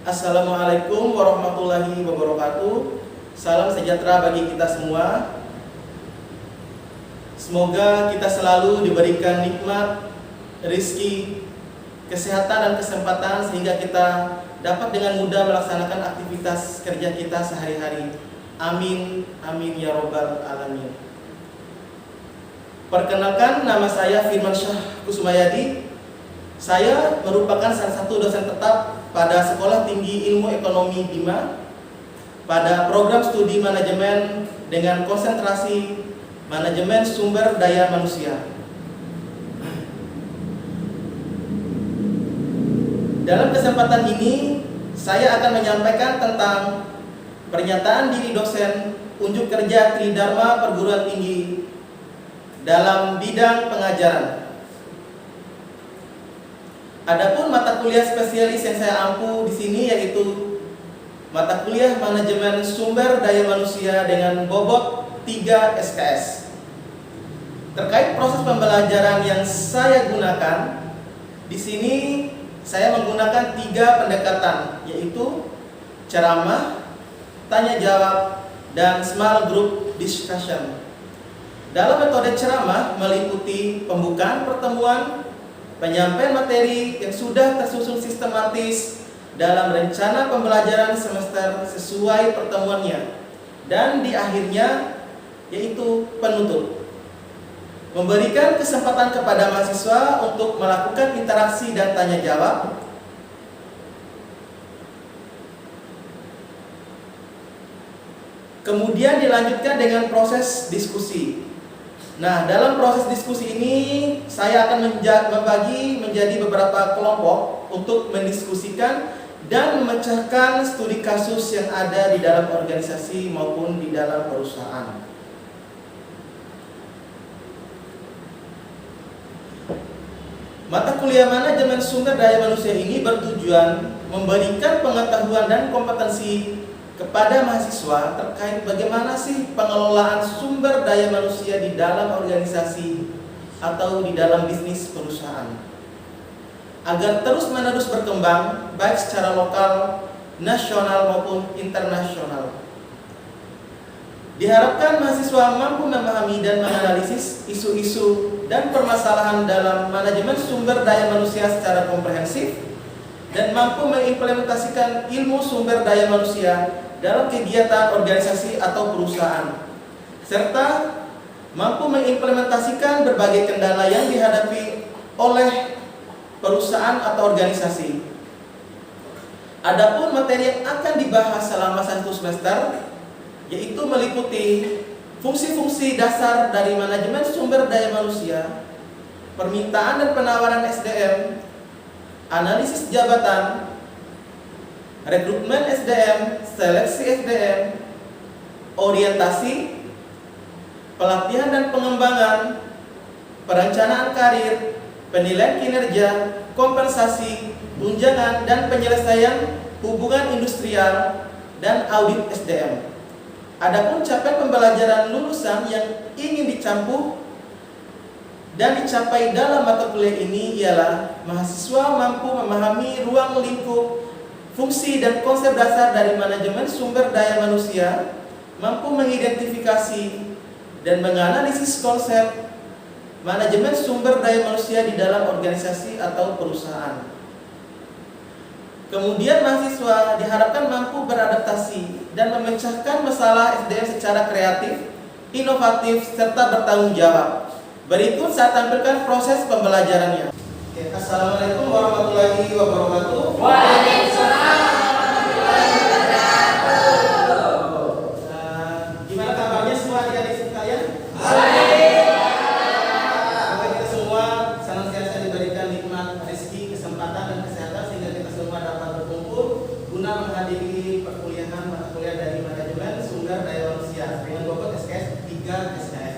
Assalamualaikum warahmatullahi wabarakatuh. Salam sejahtera bagi kita semua. Semoga kita selalu diberikan nikmat, rezeki, kesehatan dan kesempatan sehingga kita dapat dengan mudah melaksanakan aktivitas kerja kita sehari-hari. Amin, amin ya robbal alamin. Perkenalkan, nama saya Firmansyah Kusumayadi. Saya merupakan salah satu dosen tetap pada Sekolah Tinggi Ilmu Ekonomi BIMA pada program studi manajemen dengan konsentrasi manajemen sumber daya manusia. Dalam kesempatan ini, saya akan menyampaikan tentang pernyataan diri dosen unjuk kerja Tridharma Perguruan Tinggi dalam bidang pengajaran. Adapun mata kuliah spesialis yang saya ampu di sini yaitu mata kuliah manajemen sumber daya manusia dengan bobot 3 SKS. Terkait proses pembelajaran yang saya gunakan, di sini saya menggunakan 3 pendekatan, yaitu ceramah, tanya jawab, dan small group discussion. Dalam metode ceramah meliputi pembukaan pertemuan, penyampaian materi yang sudah tersusun sistematis dalam rencana pembelajaran semester sesuai pertemuannya, dan di akhirnya yaitu penutup. Memberikan kesempatan kepada mahasiswa untuk melakukan interaksi dan tanya jawab. Kemudian dilanjutkan dengan proses diskusi. Nah, dalam proses diskusi ini saya akan membagi menjadi beberapa kelompok untuk mendiskusikan dan memecahkan studi kasus yang ada di dalam organisasi maupun di dalam perusahaan. Mata kuliah manajemen sumber daya manusia ini bertujuan memberikan pengetahuan dan kompetensi kepada mahasiswa terkait bagaimana sih pengelolaan sumber daya manusia di dalam organisasi atau di dalam bisnis perusahaan, agar terus-menerus berkembang baik secara lokal, nasional maupun internasional. Diharapkan mahasiswa mampu memahami dan menganalisis isu-isu dan permasalahan dalam manajemen sumber daya manusia secara komprehensif dan mampu mengimplementasikan ilmu sumber daya manusia dalam kegiatan organisasi atau perusahaan, serta mampu mengimplementasikan berbagai kendala yang dihadapi oleh perusahaan atau organisasi. Adapun materi yang akan dibahas selama 1 semester yaitu meliputi fungsi-fungsi dasar dari manajemen sumber daya manusia, permintaan dan penawaran SDM, analisis jabatan, rekrutmen SDM, seleksi SDM, orientasi, pelatihan dan pengembangan, perencanaan karir, penilaian kinerja, kompensasi, tunjangan dan penyelesaian hubungan industrial, dan audit SDM. Adapun capaian pembelajaran lulusan yang ingin dicampuh dan dicapai dalam mata kuliah ini ialah mahasiswa mampu memahami ruang lingkup, fungsi dan konsep dasar dari manajemen sumber daya manusia, mampu mengidentifikasi dan menganalisis konsep manajemen sumber daya manusia di dalam organisasi atau perusahaan. Kemudian mahasiswa diharapkan mampu beradaptasi dan memecahkan masalah SDM secara kreatif, inovatif, serta bertanggung jawab. Berikut saya tampilkan proses pembelajarannya. Assalamualaikum warahmatullahi wabarakatuh. Waalaikumsalam warahmatullahi wabarakatuh. Gimana kabarnya semua adik-adik sekalian? Baik. Semoga kita semua senantiasa diberikan nikmat rezeki, kesempatan dan kesehatan sehingga kita semua dapat berkumpul guna menghadiri perkuliahan mata kuliah dari manajemen sumber daya manusia dengan bobot SKS 3 SKS.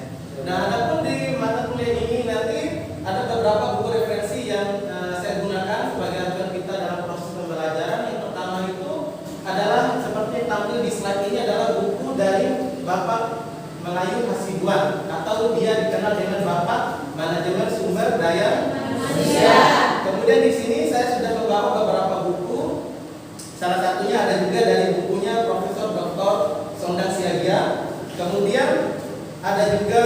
Nah, adapun di mata kuliah ini nanti ada beberapa buku referensi yang saya gunakan sebagai acuan kita dalam proses pembelajaran. Yang pertama itu adalah seperti yang tampil di slide ini adalah buku dari Bapak Melayu Hasibuan atau dia dikenal dengan Bapak Manajemen Sumber Daya Manusia. Kemudian di sini saya sudah membawa beberapa buku. Salah satunya ada juga dari bukunya Profesor Dr. Sondang Siagia. Kemudian ada juga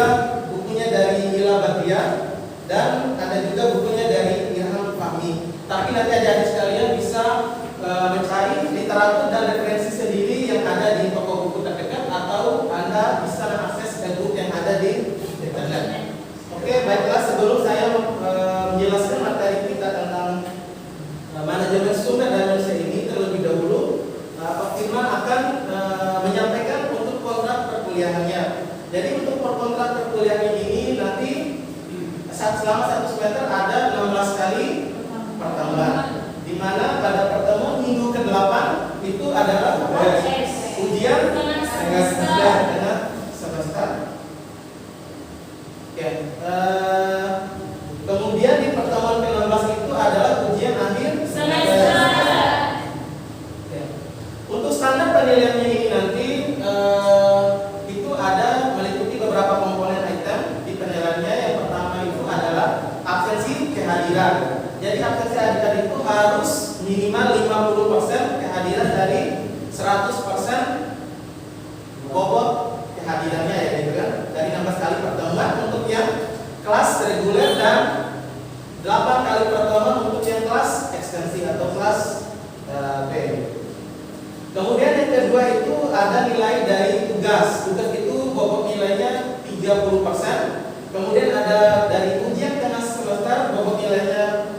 bukunya dari Mila Badriah dan ada juga bukunya dari Irham Fahmi. Tapi nanti adik-adik sekalian bisa mencari literatur dan referensi sendiri yang ada di toko buku terdekat atau Anda bisa mengakses e-book yang ada di internet. Oke, baiklah, sebelum saya menjelaskan materi kita tentang manajemen sumber daya manusia ini, terlebih dahulu Pak Firman akan menyampaikan untuk kontrak perkuliahannya. Jadi untuk kontrak perkuliahan ini nanti selama 1 semester ada 16 kali pertemuan, di mana pada pertemuan minggu ke-8 itu adalah ujian dengan semester. Oke. Kemudian di pertemuan ke-16 itu adalah ujian akhir semester. Oke. Untuk standar penilaiannya ini nanti itu ada meliputi beberapa komponen item di penilaiannya. Yang pertama itu adalah absensi kehadiran. Jadi absensi kehadiran itu harus minimal 50% kehadiran dari 100% bobot kehadirannya, ya gitu kan. Dari 16 kali pertemuan untuk yang kelas reguler dan 8 kali pertemuan untuk yang kelas ekstensi atau kelas B. Kemudian yang kedua itu ada nilai dari tugas. Tugas itu bobot nilainya 30%. Kemudian ada dari ujian tengah semester bobot nilainya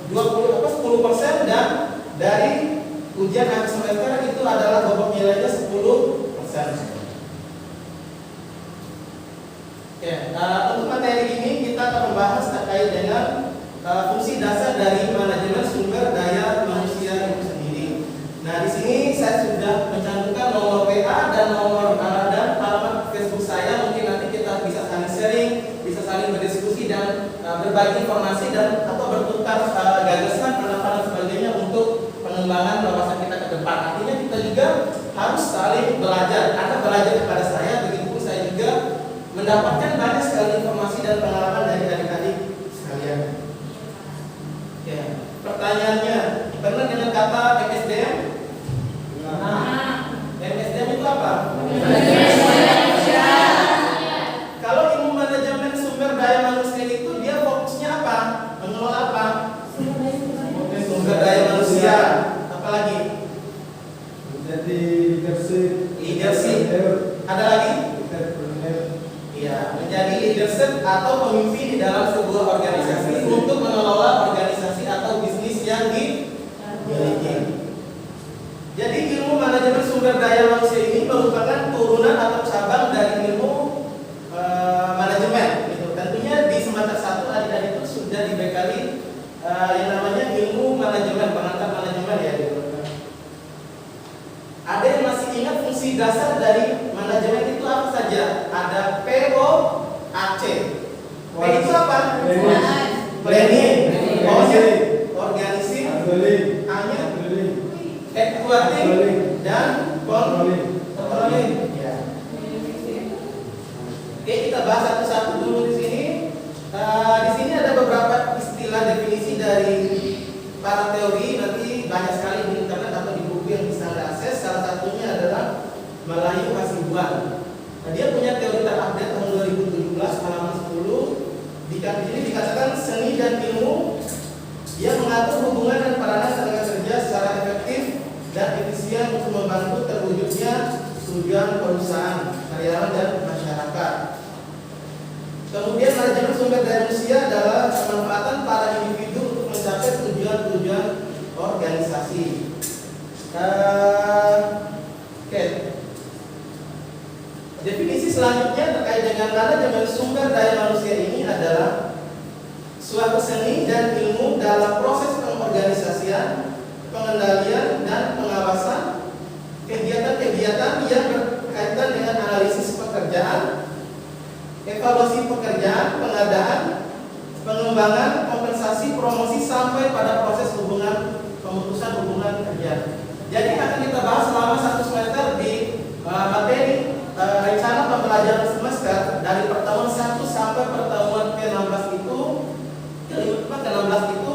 10%, dan dari ujian akhir semester itu adalah bobot nilainya 10%. Oke, untuk materi ini kita akan membahas terkait dengan fungsi dasar dari manajemen sumber daya manusia itu sendiri. Nah, di sini saya sudah mencantumkan nomor WA dan nomor dan alamat Facebook saya. Mungkin nanti kita bisa saling sharing, bisa saling berdiskusi dan berbagi informasi dan atau bertukar gagasan, pendapat dan sebagainya untuk pengembangan wawasan kita ke depan. Artinya kita juga harus saling belajar. Anda belajar kepada saya, begitupun saya juga mendapatkan banyak sekali informasi dan pengalaman dari adik-adik sekalian. Ya, pertanyaannya, pernah dengan kata MSDM? MSDM itu apa? Kalau ilmu manajemen sumber daya manusia itu dia fokusnya apa? Mengelola apa? Sumber daya manusia. Apalagi? Jadi leadership. Ada lagi? Ya, menjadi leadership atau pemimpin di dalam sebuah organisasi untuk mengelola organisasi atau bisnis yang dimiliki. Jadi ilmu manajemen sumber daya manusia ini merupakan turunan atau cabang dari ilmu manajemen. Gitu. Tentunya di semester 1 adik-adik itu sudah dibekali yang namanya ilmu manajemen, pengantar manajemen ya. Gitu. Ada yang masih ingat fungsi dasar dari manajemen itu apa saja? Ada POAC. P itu apa? Planning. O-nya organisasi, A-nya equating dan controlling. Ya. Oke, kita bahas satu-satu dulu di sini. Di sini ada beberapa istilah definisi dari para teori, nanti banyak sekali di internet atau di buku yang bisa Anda akses. Salah satunya adalah Melayu Hasibuan. Nah, dia punya teori terupdate tahun 2017 halaman 10. Di sini dikatakan seni dan ilmu yang mengatur hubungan dan peranan tenaga kerja secara efektif dan efisien untuk membantu terwujudnya tujuan perusahaan, karyawan dan masyarakat. Kemudian manajemen sumber daya manusia adalah kemanfaatan para individu untuk mencapai tujuan-tujuan organisasi. Oke. Definisi selanjutnya terkait dengan manajemen sumber daya manusia ini adalah suatu seni dan ilmu dalam proses pengorganisasian, pengendalian dan pengawasan kegiatan-kegiatan yang berkaitan dengan analisis pekerjaan, evaluasi pekerjaan, pengadaan, pengembangan, kompensasi, promosi sampai pada proses pemutusan hubungan kerja. Jadi akan kita bahas selama 1 semester di materi rencana pembelajaran semester dari pertemuan 1 sampai pertemuan ke-16 itu, ke-16 itu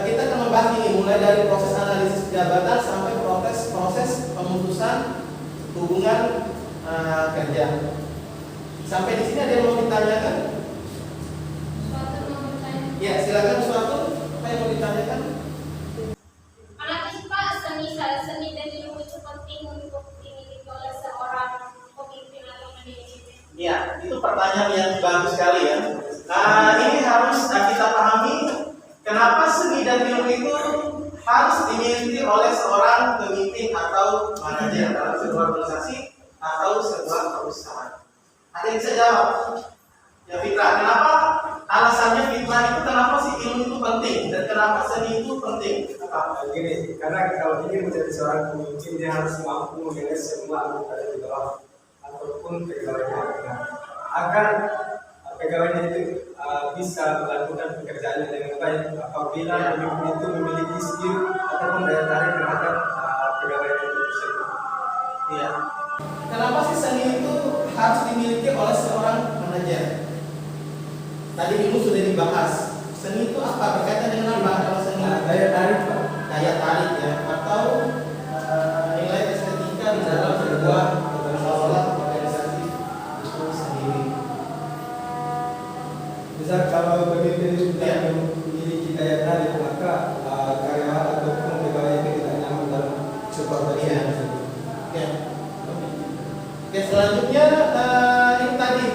kita akan membahas ini mulai dari proses analisis data hubungan kerja. Sampai di sini ada yang mau ditanyakan? Suatu mau bertanya. Ya, silakan suatu. Apa yang mau ditanyakan? Kenapa sih Pak seni dan ilmu itu penting untuk dimiliki oleh seorang pemimpin atau manajemen? Ya, itu pertanyaan yang bagus sekali ya. Ini harus kita pahami kenapa seni dan ilmu itu harus dimiliki oleh seorang pemimpin atau manajer dalam sebuah organisasi atau sebuah perusahaan. Ada yang bisa jawab? Ya Fitra, kenapa alasannya Fitra itu kenapa sih ilmu itu penting dan kenapa seni itu penting? Apa? Begini, karena kalau ingin menjadi seorang pemimpin dia harus mampu mengenai semua anggota di bawah ataupun pegawainya agar pegawainya itu bisa melakukan pekerjaannya dengan baik apabila pemimpin itu memiliki skill ataupun daya tarik terhadap pegawainya itu tersebut. Iya. Kenapa sih seni itu harus dimiliki oleh seorang manajer? Tadi dulu sudah dibahas. Seni itu apa? Berkaitan dengan apa? Kalau seni Daya tarik, Pak. daya tarik ya, atau nilai estetika di dalam sebuah organisasi itu sendiri. Misal kalau pemimpin itu tidak memiliki daya tarik maka karyawan ataupun pegawai itu tidak nyaman dalam sebuah bagian tersebut. Oke, selanjutnya ini tadi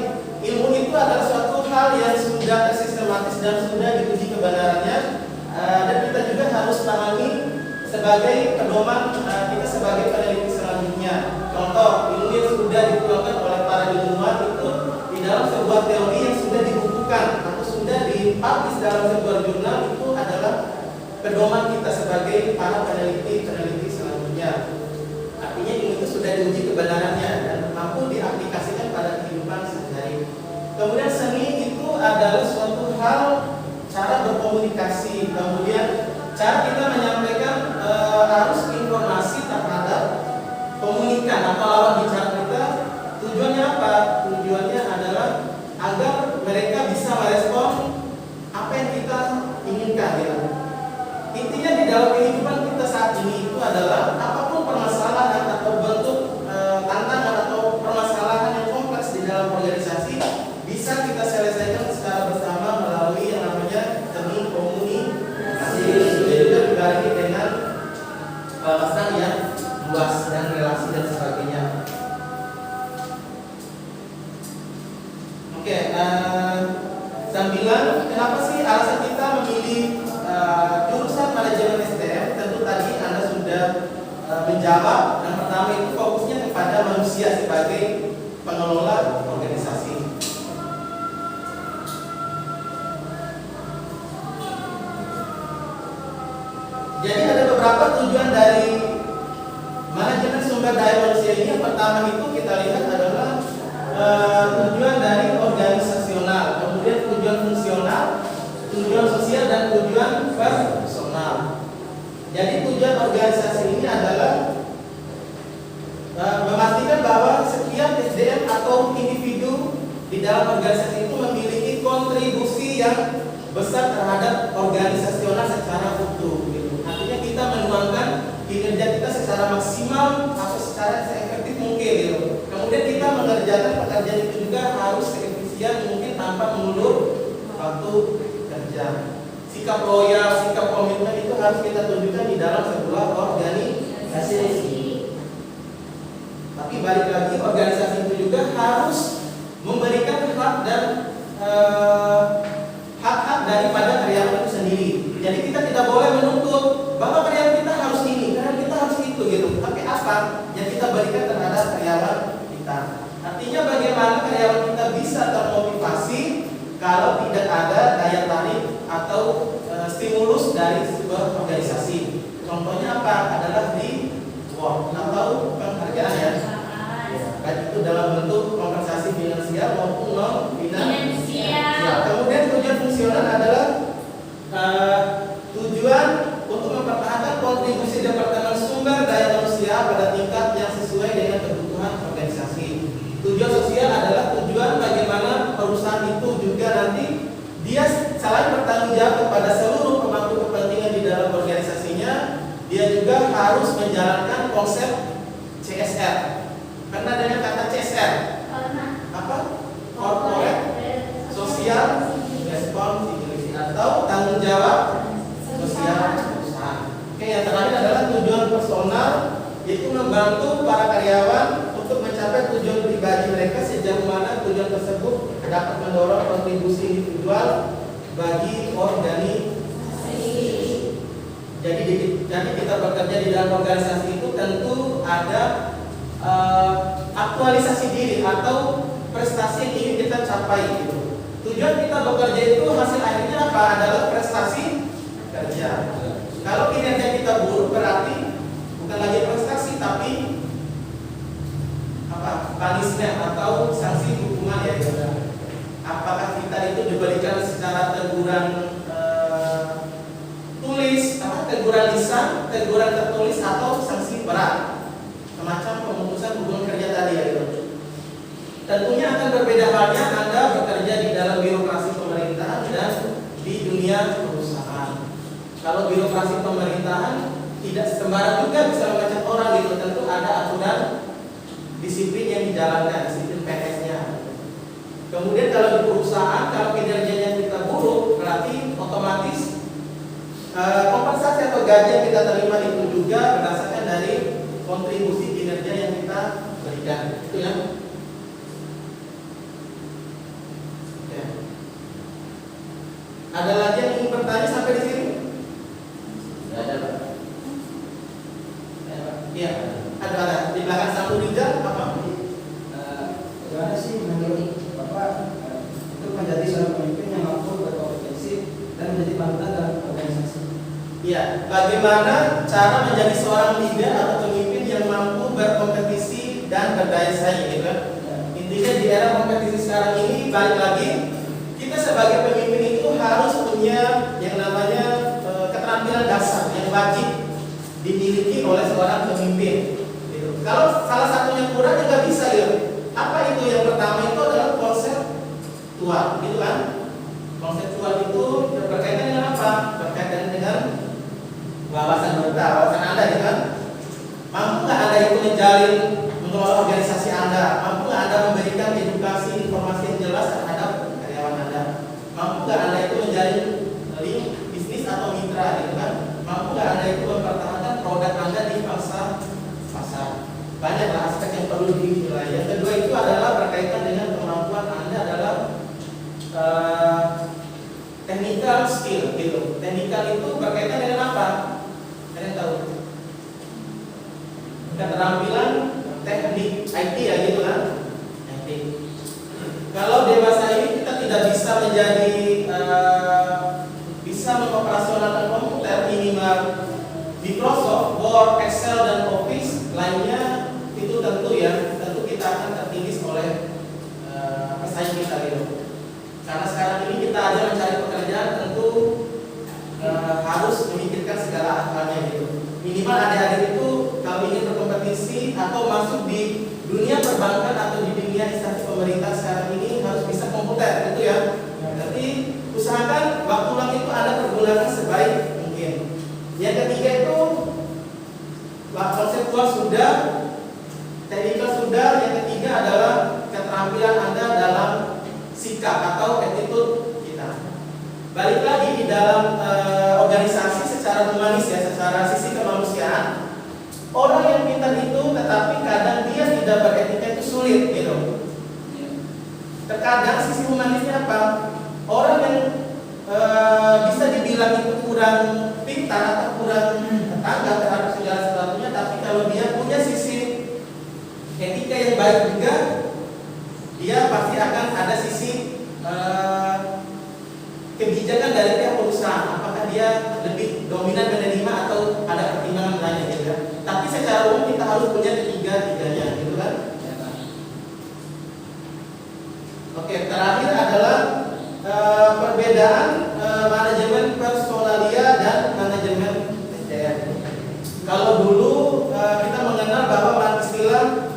ilmu itu adalah suatu hal yang sudah tersistematis dan sudah diuji kebenarannya, dan kita juga harus pahami sebagai pedoman kita sebagai peneliti selanjutnya. Contoh ilmu yang sudah dikeluarkan oleh para ilmuwan itu di dalam sebuah teori yang sudah dibukukan atau sudah dipublish dalam sebuah jurnal itu adalah pedoman kita sebagai para peneliti selanjutnya. Artinya ilmu itu sudah diuji kebenarannya dan mampu diaplikasikan pada kehidupan sehari-hari. Kemudian seni itu adalah suatu hal cara berkomunikasi, kemudian cara kita menyampaikan arus informasi terhadap komunikan atau lawan bicara kita. Tujuannya apa? Tujuannya adalah agar mereka bisa merespon apa yang kita inginkan ya. Intinya di dalam kehidupan kita saat ini itu adalah apapun permasalahan atau bentuk tantangan atau permasalahan yang kompleks di dalam organisasi bisa kita selesaikan secara bersama melalui yang namanya seni komunikasi. Itu juga dibarengi dengan wawasan yang luas dan relasi dan sebagainya. Oke, sambilan kenapa sih alasan kita memilih jurusan manajemen SDM? Tentu tadi Anda sudah menjawab. Yang pertama itu fokusnya kepada manusia sebagai pengelola organisasi. Jadi ada beberapa tujuan dari manajemen sumber daya manusia ini. Yang pertama itu kita lihat adalah tujuan dari organisasional, kemudian tujuan fungsional, tujuan sosial, dan tujuan personal. Jadi tujuan organisasi ini adalah memastikan bahwa setiap SDM atau individu di dalam organisasi itu memiliki kontribusi yang besar terhadap organisasional secara utuh. Artinya kita menuangkan kinerja kita secara maksimal atau secara seefektif mungkin gitu. Kemudian kita mengerjakan pekerjaan itu juga harus seefisien mungkin tanpa mengulur waktu kerja. Sikap loyal, sikap komitmen itu harus kita tunjukkan di dalam sebuah organisasi. Tapi balik lagi, organisasi itu juga harus memberikan hak dan hak-hak daripada karyawan itu sendiri. Jadi kita tidak boleh menuntut bahwa karyawan kita harus ini, karyawan kita harus itu gitu. Tapi apa yang kita berikan terhadap karyawan kita? Artinya bagaimana karyawan kita bisa termotivasi kalau tidak ada daya tarik atau stimulus dari sebuah organisasi. Contohnya apa? Adalah di reward atau penghargaan ya. Baik itu dalam bentuk kompensasi finansial maupun non finansial. Ya, kemudian tujuan fungsional adalah tujuan untuk mempertahankan kontribusi Departemen Sumber Daya Manusia pada tingkat yang sesuai dengan kebutuhan organisasi. Tujuan sosial adalah tujuan bagaimana perusahaan itu juga nanti dia selain bertanggung jawab kepada seluruh pemangku kepentingan di dalam organisasinya, dia juga harus menjalankan konsep CSR. Pernah dengar kata CSR? Apa? Corporate Social Responsibility atau tanggung jawab sosial perusahaan. Oke, yang terakhir adalah tujuan personal, yaitu membantu para karyawan untuk mencapai tujuan pribadi mereka sejauh mana tujuan tersebut dapat mendorong kontribusi individual bagi organisasi. Jadi kita bekerja di dalam organisasi itu tentu ada aktualisasi diri atau prestasi yang ingin kita capai gitu. Tujuan kita bekerja itu hasil akhirnya apa? Adalah prestasi kerja. Kalau kinerja kita buruk berarti bukan lagi prestasi tapi apa? Punishment atau sanksi hukuman ya. Apakah kita itu diberikan secara teguran tulis, teguran lisan, teguran tertulis atau sanksi berat, semacam pemutusan hubungan kerja tadi ya gitu. Tentunya akan berbeda halnya Anda bekerja di dalam birokrasi pemerintahan dan di dunia perusahaan. Kalau birokrasi pemerintahan tidak sembarang juga bisa memecat orang gitu, tentu ada aturan disiplin yang dijalankan, disiplin PNS-nya. Kemudian kalau di perusahaan, kalau kinerjanya kita buruk, berarti otomatis kompensasi atau gaji yang kita terima itu juga berdasarkan dari kontribusi kinerja yang kita berikan, itu ya. Ada lagi yang ingin bertanya sampai di sini? Tidak ada, Pak. Iya, ada di belakang Samu Rizal apa? Bagaimana sih menurut Bapak untuk menjadi seorang pemimpin yang mampu berkompetensi dan menjadi panutan dalam organisasi? Iya, bagaimana cara menjadi seorang leader atau pemimpin yang mampu berkompetisi dan berdaya saing gitu kan? Intinya di era kompetisi sekarang ini balik lagi kita sebagai pemimpin itu harus punya yang namanya keterampilan dasar yang wajib dimiliki oleh seorang pemimpin. Gitu. Kalau salah satunya kurang ya nggak bisa ya. Apa itu? Yang pertama itu adalah konseptual, gitu kan? Konseptual itu berkaitan dengan apa? Berkaitan dengan wawasan Anda, gitu kan? Mampu nggak Anda itu menjalin mengelola organisasi Anda? Mampu nggak Anda memberikan edukasi informasi yang jelas terhadap karyawan Anda? Mampu nggak Anda itu menjalin link bisnis atau mitra, gitu kan? Mampu nggak Anda itu mempertahankan produk Anda di pasar? Banyaklah aspek yang perlu dinilai. Yang kedua itu adalah berkaitan dengan kemampuan Anda dalam technical skill, gitu. Technical itu berkaitan dengan apa? Kalian tahu? Keterampilan teknik IT ya, gitu kan? IT. Kalau dewasa ini kita tidak bisa menjadi bisa mengoperasionalkan komputer minimal Microsoft, Word, Excel dan Office lainnya itu tentu kita akan tertindih oleh pesaing kita gitu. Karena sekarang ini kita aja mencari pekerjaan tentu harus memikirkan segala aspeknya gitu. Minimal adik-adik itu kalau ingin berkompetisi atau masuk di dunia perbankan atau di dunia instansi pemerintah sekarang ini harus bisa komputer gitu ya. Jadi usahakan waktu luang itu Anda pergunakan sebaik mungkin. Yang ketiga itu konseptual sudah, teknikal sudah. Yang ketiga adalah keterampilan Anda dalam sikap atau attitude kita. Balik lagi di dalam organisasi secara humanis ya, secara sisi kemanusiaan, orang yang pintar itu tetapi kadang dia tidak beretika itu sulit gitu. Terkadang sisi humanisnya apa? Orang yang bisa dibilang itu kurang pintar atau kurang tanggap terhadap segala sesuatunya, tapi kalau dia punya sisi etika yang baik juga, dia pasti akan ada sisi kebijakan dari pihak perusahaan. Apakah dia lebih dominan menerima atau ada pertimbangan lainnya gitu kan? Tapi secara umum kita harus punya ketiga-tiganya gitu kan? Oke, terakhir adalah perbedaan manajemen personalia dan manajemen SDM. Kalau dulu kita mengenal bahwa istilah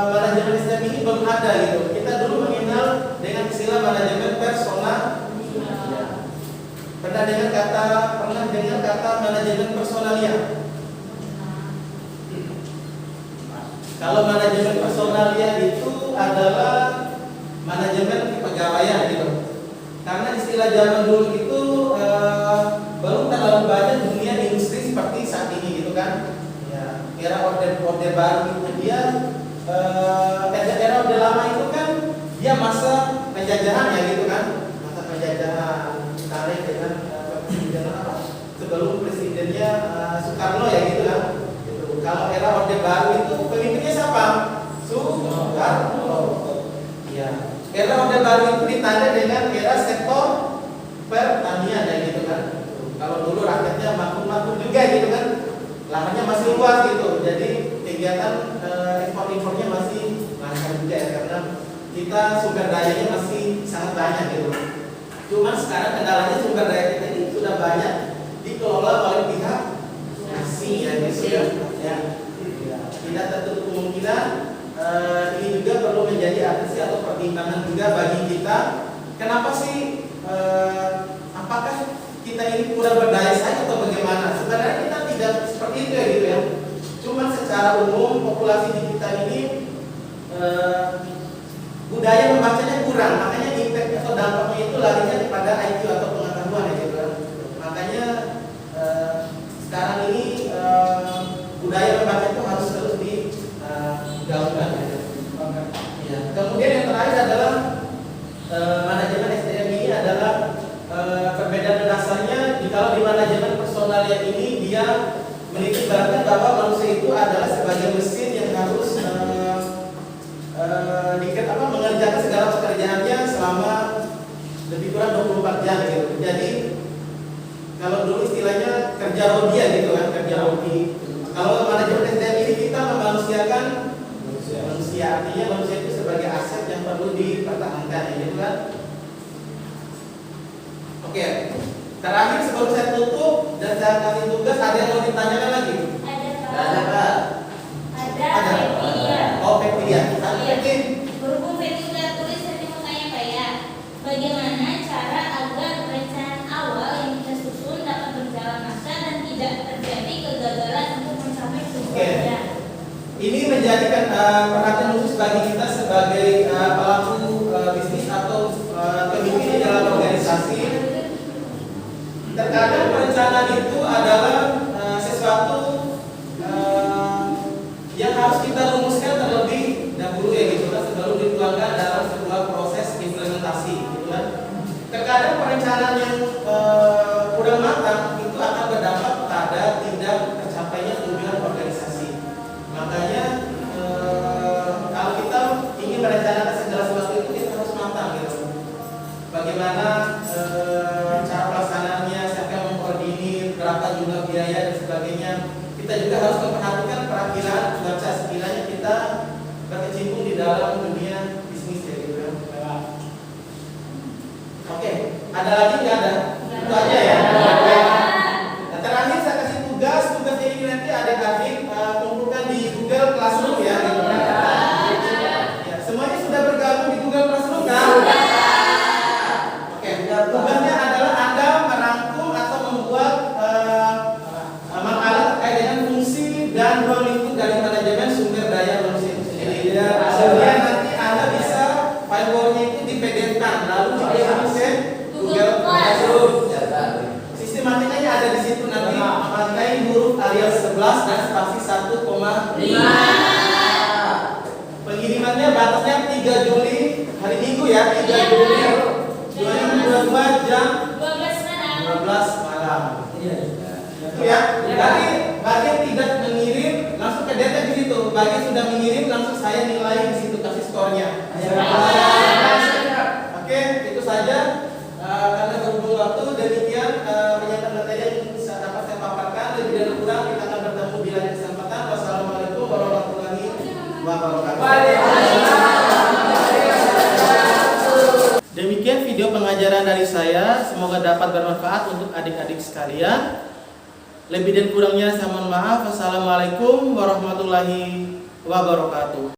manajemen SDM ini belum ada gitu. Kita dulu mengenal dengan istilah manajemen personalia. Pernah dengar kata manajemen personalia? Kalau manajemen personalia itu adalah manajemen kepegawaian gitu. Karena istilah zaman dulu itu belum terlalu banyak dunia industri seperti saat ini gitu kan. Ya, era orde baru itu dia era orde lama itu kan dia masa penjajahan ya gitu kan. Masa penjajahan tarik dengan presiden apa? Sebelum presidennya Soekarno ya gitu kan. Gitu. Kalau era orde baru itu pemimpinnya siapa? Soekarno. Ya. Era orde baru itu ditanda dengan era sektor pertanian ya gitu kan. Kalau dulu rakyatnya makmur-makmur juga gitu kan, lahannya masih luas gitu, jadi kegiatan ekspor-impornya masih lancar juga ya, karena kita sumber dayanya masih sangat banyak gitu. Cuman sekarang kendalanya sumber daya kita ini sudah banyak dikelola oleh pihak asing ya gitu ya. Tidak tertutup kemungkinan ini juga perlu menjadi atensi atau pertimbangan juga bagi kita. Kenapa sih? Apakah kita ini kurang berdaya saing atau bagaimana? Sebenarnya kita tidak seperti itu ya gitu ya. Cuman secara umum populasi di kita ini budaya membacanya kurang, makanya impact atau dampaknya itu larinya kepada IQ atau pengetahuan ya gitu kan. Makanya sekarang ini budaya membaca itu harus terus digaungkan ya. Ya. Kemudian yang terakhir adalah manajemen SDM ini adalah perbedaan dasarnya. Kalau di manajemen personalia ini dia menitikberatkan bahwa manusia itu adalah sebagai mesin yang harus mengerjakan segala pekerjaannya selama lebih kurang 24 jam gitu. Jadi kalau dulu istilahnya kerja rodi ya gitu kan, kerja rodi. Kalau manajemen SDM ini kita memanusiakan manusia, artinya manusia itu sebagai aset yang perlu dipertahankan ya gitu kan. Oke, terakhir sebelum saya tutup dan saya kasih tugas, ada yang mau ditanyakan lagi? Ada Pak. Ada Fetia. Oh Fetia, Iya. Berhubung Fetia sudah tulis, saya mau tanya Pak ya, bagaimana cara agar perencanaan awal yang kita susun dapat berjalan lancar dan tidak terjadi kegagalan untuk mencapai tujuannya? Ini menjadikan perhatian khusus bagi kita sebagai pelaku bisnis atau pemimpin di dalam organisasi. Terkadang perencanaan itu adalah sesuatu yang harus kita rumuskan terlebih dahulu ya gitu kan, sebelum dituangkan dalam sebuah proses implementasi gitu kan. Terkadang perencanaan yang kurang matang itu akan berdampak pada tidak tercapainya tujuan organisasi. Makanya kalau kita ingin merencanakan segala sesuatu itu kita harus matang gitu. Bagaimana cara pelaksanaannya, siapa yang mengkoordinir, berapa jumlah biaya dan sebagainya. Kita juga harus memperhatikan perakhiran cuaca sekiranya kita berkecimpung di dalam dunia bisnis ya gitu kan. Oke, ada lagi nggak ada? Itu aja ya. Nah, terakhir saya kasih tugas ini nanti adik-adik kumpulkan di Google Classroom ya gitu kan. Ya, semuanya sudah bergabung di Google Classroom kan? Oke, tugasnya adalah Anda merangkum atau membuat makalah terkait dengan fungsi dan ruang lingkup dari manajemen sumber daya manusia itu sendiri. Kemudian nanti Anda bisa file Word-nya itu di-PDF-kan lalu dikirim ke Google Classroom. Sistematikanya ada di situ nanti, pakai huruf Arial 11 dan spasi 1,5. Pengirimannya batasnya 3 Juli hari Minggu ya, 3 Juli 2022 jam 12 malam. Itu ya. Bagi yang tidak mengirim langsung ke data di situ. Bagi yang sudah mengirim langsung saya nilai di situ, kasih skornya. Oke, itu saja. Karena berhubung waktu, demikian pernyataan materi yang dapat saya paparkan. Lebih dan kurang kita akan bertemu di lain kesempatan. Wassalamualaikum warahmatullahi wabarakatuh. Demikian video pengajaran dari saya. Semoga dapat bermanfaat untuk adik-adik sekalian. Lebih dan kurangnya saya mohon maaf. Wassalamualaikum warahmatullahi wabarakatuh.